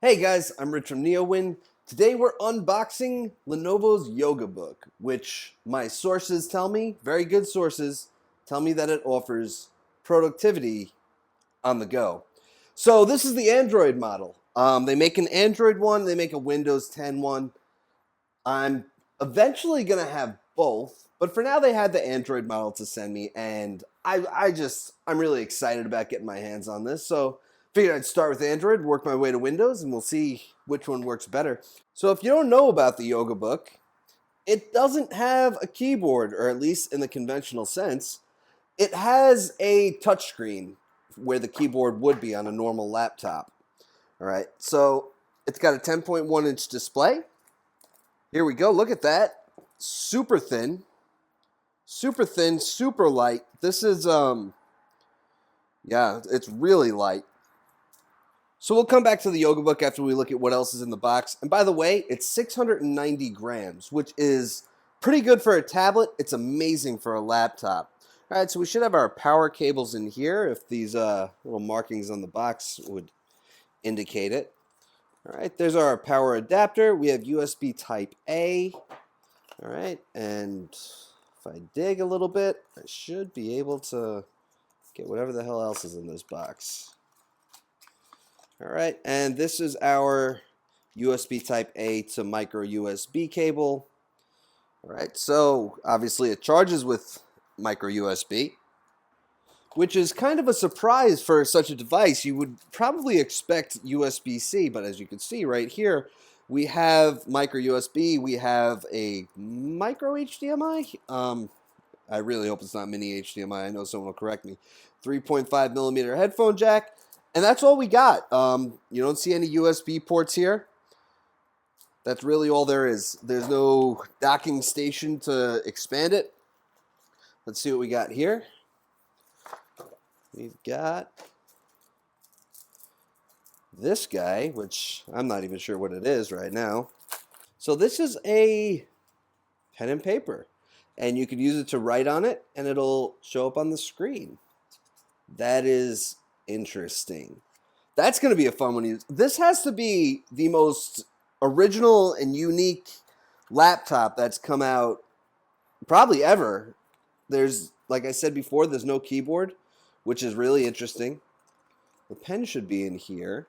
Hey guys, I'm Rich from NeoWin. Today we're unboxing Lenovo's Yoga Book, which my sources tell me, very good sources, tell me that it offers productivity on the go. So this is the Android model. They make an Android one, they make a Windows 10 one. I'm eventually going to have both, but for now they had the Android model to send me, and I'm really excited about getting my hands on this. So figured I'd start with Android, work my way to Windows, and we'll see which one works better. So if you don't know about the Yoga Book, it doesn't have a keyboard, or at least in the conventional sense. It has a touchscreen where the keyboard would be on a normal laptop. All right, so it's got a 10.1 inch display. Here we go. Look at that. Super thin, super light. This is, yeah, it's really light. So we'll come back to the Yoga Book after we look at what else is in the box. And by the way, it's 690 grams, which is pretty good for a tablet. It's amazing for a laptop. All right, so we should have our power cables in here if these little markings on the box would indicate it. All right, there's our power adapter. We have USB Type A. All right, and if I dig a little bit, I should be able to get whatever the hell else is in this box. All right, and this is our USB Type A to micro USB cable. All right, so obviously it charges with micro USB, which is kind of a surprise for such a device. You would probably expect USB-C, but as you can see right here, we have micro USB, we have a micro HDMI. I really hope it's not mini HDMI. I know someone will correct me. 3.5 millimeter headphone jack, and that's all we got. You don't see any USB ports here. That's really all there is. There's no docking station to expand it. Let's see what we got here. We've got this guy, which I'm not even sure what it is right now. So this is a pen and paper, and you could use it to write on it, and it'll show up on the screen. That is interesting. That's going to be a fun one to use. This has to be the most original and unique laptop that's come out probably ever. There's, like I said before, there's no keyboard, which is really interesting. The pen should be in here.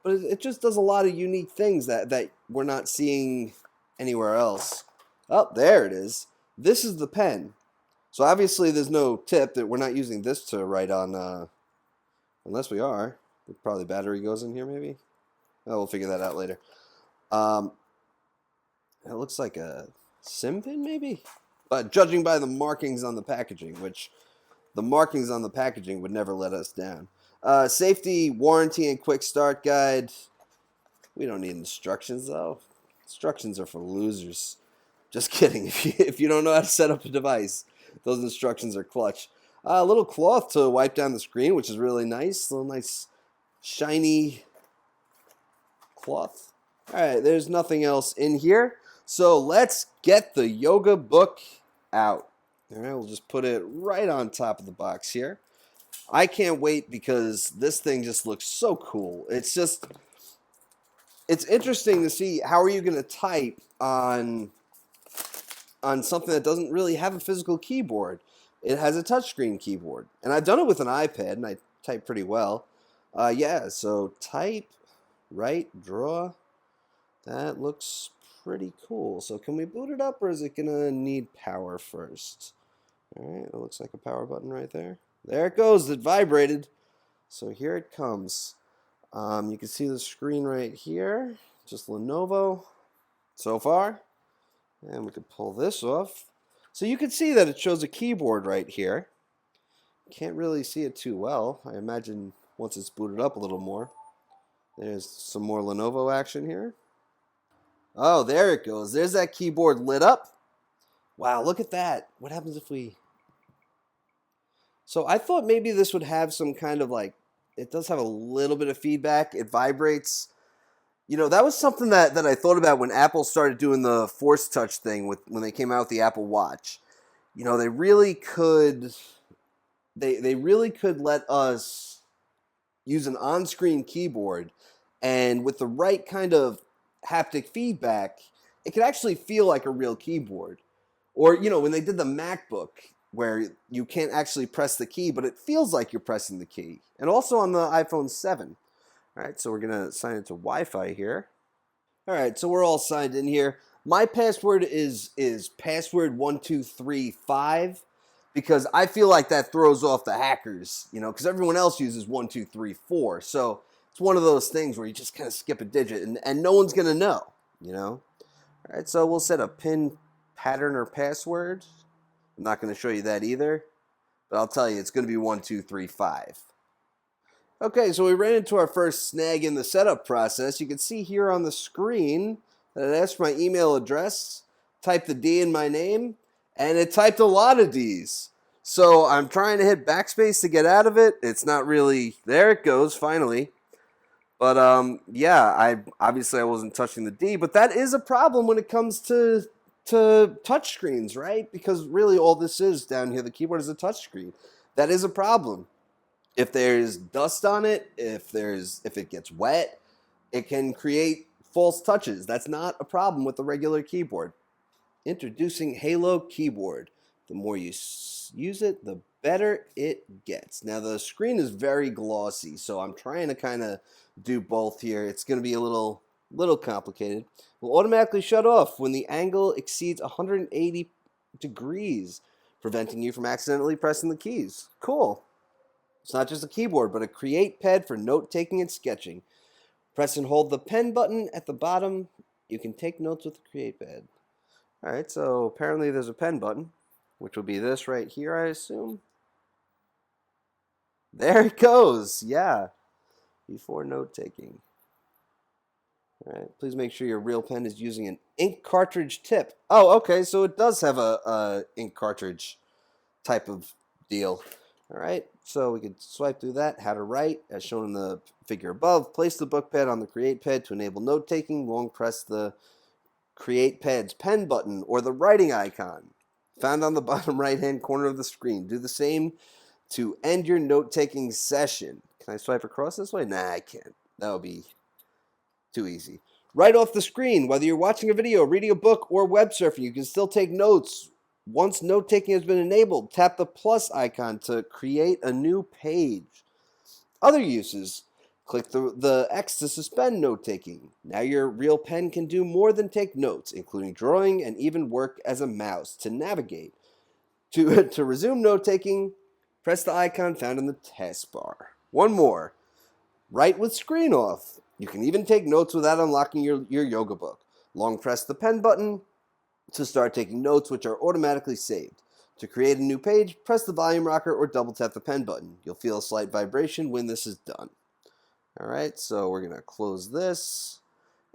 But it just does a lot of unique things that we're not seeing anywhere else. Oh, there it is. This is the pen. So obviously there's no tip that we're not using this to write on, unless we are. Probably battery goes in here maybe. Oh, we'll figure that out later. It looks like a SIM pin maybe? But judging by the markings on the packaging, which the markings on the packaging would never let us down. Safety, warranty, and quick start guide. We don't need instructions, though. Instructions are for losers. Just kidding. If you don't know how to set up a device, those instructions are clutch. A little cloth to wipe down the screen, which is really nice. A little nice, shiny cloth. All right, there's nothing else in here. So let's get the Yoga Book out. All right, we'll just put it right on top of the box here. I can't wait because this thing just looks so cool. It's interesting to see how are you going to type on something that doesn't really have a physical keyboard. It has a touchscreen keyboard. And I've done it with an iPad, and I type pretty well. Yeah, so type, write, draw. That looks pretty cool. So can we boot it up, or is it going to need power first? All right, it looks like a power button right there. There it goes. It vibrated. So here it comes. You can see the screen right here. Just Lenovo so far. And we can pull this off. So you can see that it shows a keyboard right here. Can't really see it too well. I imagine once it's booted up a little more. There's some more Lenovo action here. Oh, there it goes. There's that keyboard lit up. Wow, look at that. What happens if we... So I thought maybe this would have some kind of like, it does have a little bit of feedback. It vibrates. You know, that was something that I thought about when Apple started doing the Force Touch thing when they came out with the Apple Watch. You know, they really could let us use an on-screen keyboard And with the right kind of haptic feedback, it could actually feel like a real keyboard. Or, when they did the MacBook, where you can't actually press the key, but it feels like you're pressing the key. And also on the iPhone 7. All right, so we're going to sign into Wi-Fi here. All right, so we're all signed in here. My password is password1235 because I feel like that throws off the hackers, because everyone else uses 1234. So it's one of those things where you just kind of skip a digit and no one's going to know. All right, so we'll set a pin pattern or password. I'm not going to show you that either, but I'll tell you it's going to be 1235. Okay, so we ran into our first snag in the setup process. You can see here on the screen that it asked for my email address, typed the D in my name, and it typed a lot of Ds. So I'm trying to hit backspace to get out of it. It's not really, there it goes, finally. But yeah, I wasn't touching the D, but that is a problem when it comes to touch screens, right? Because really all this is down here, the keyboard is a touch screen. That is a problem. If there's dust on it, if it gets wet, it can create false touches. That's not a problem with the regular keyboard. Introducing Halo Keyboard. The more you use it, the better it gets. Now the screen is very glossy, so I'm trying to kind of do both here. It's going to be a little complicated. Will automatically shut off when the angle exceeds 180 degrees, preventing you from accidentally pressing the keys. Cool. It's not just a keyboard, but a create pad for note-taking and sketching. Press and hold the pen button at the bottom. You can take notes with the create pad. All right, so apparently there's a pen button, which will be this right here, I assume. There it goes. Yeah, before note-taking. All right, please make sure your real pen is using an ink cartridge tip. Oh, okay, so it does have a ink cartridge type of deal. All right, so we could swipe through that. How to write, as shown in the figure above. Place the book pad on the create pad to enable note-taking. Long press the create pad's pen button or the writing icon found on the bottom right-hand corner of the screen. Do the same to end your note-taking session. Can I swipe across this way? Nah, I can't. That would be too easy. Right off the screen, whether you're watching a video, reading a book, or web surfing, you can still take notes. Once note-taking has been enabled, tap the plus icon to create a new page. Other uses, click the X to suspend note-taking. Now your real pen can do more than take notes, including drawing and even work as a mouse to navigate. To resume note-taking, press the icon found in the taskbar. One more. Write with screen off. You can even take notes without unlocking your yoga book. Long press the pen button to start taking notes, which are automatically saved. To create a new page, press the volume rocker or double tap the pen button. You'll feel a slight vibration when this is done. All right, so we're going to close this,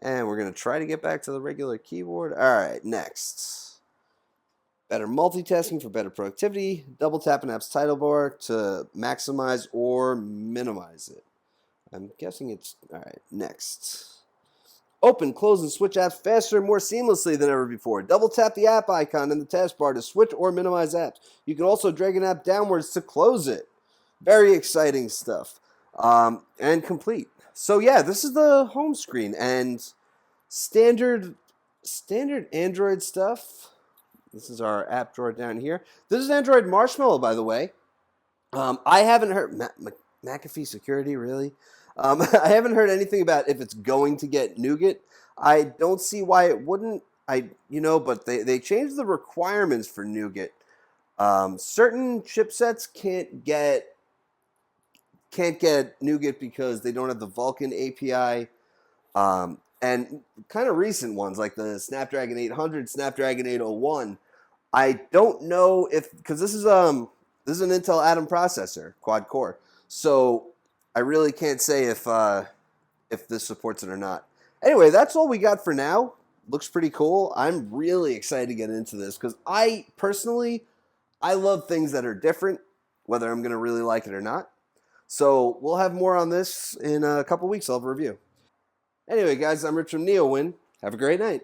and we're going to try to get back to the regular keyboard. All right, next. Better multitasking for better productivity. Double tap an app's title bar to maximize or minimize it. I'm guessing it's, all right, next. Open, close, and switch apps faster and more seamlessly than ever before. Double tap the app icon in the taskbar to switch or minimize apps. You can also drag an app downwards to close it. Very exciting stuff. And complete. So yeah, this is the home screen and standard Android stuff. This is our app drawer down here. This is Android Marshmallow, by the way. I haven't heard McAfee security, really. I haven't heard anything about if it's going to get Nougat. I don't see why it wouldn't. But they changed the requirements for Nougat. Certain chipsets can't get Nougat because they don't have the Vulkan API. And kind of recent ones like the Snapdragon 800, Snapdragon 801. I don't know because this is an Intel Atom processor, quad core. So I really can't say if this supports it or not. Anyway, that's all we got for now. Looks pretty cool. I'm really excited to get into this because I love things that are different, whether I'm going to really like it or not. So we'll have more on this in a couple weeks. I'll have a review. Anyway, guys, I'm Rich from NeoWin. Have a great night.